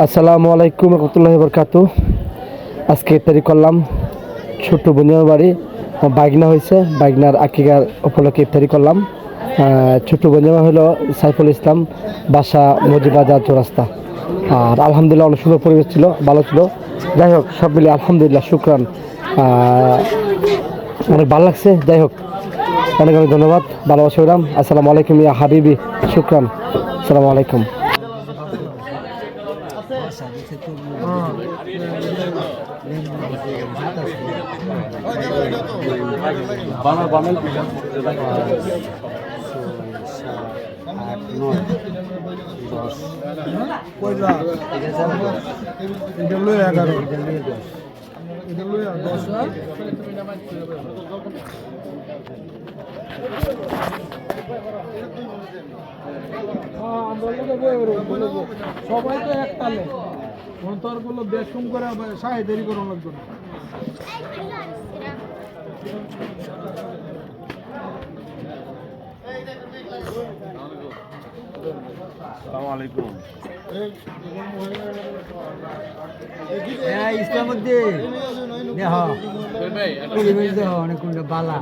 আসসালামু আলাইকুম রহমতুল্লাহি বরকাতু। আজকে ইফতারি করলাম ছোট্ট বোনের বাড়ি। বাইগনা হয়েছে, বাইগনার আকিকার উপলক্ষে ইফতারি করলাম। ছোট্ট বোনের হলো সাইফুল ইসলাম, বাসা মজিবাজার চৌরাস্তা। আর আলহামদুলিল্লাহ অনেক সুন্দর পরিবেশ ছিল, ভালো ছিল। যাই হোক সব মিলে আলহামদুলিল্লাহ শুকরান। অনেক ভালো লাগছে। যাই হোক অনেক অনেক ধন্যবাদ, ভালোবাসা হইলাম। আসসালামু আলাইকুম ইয়া হাবিবি, শুকরান। আসসালামু আলাইকুম। সবাই তো এক তালে তোর বললো বেশম করে সাহে দেরি করা লাগবে না। ইসলামুদ্দিন অনেক বালা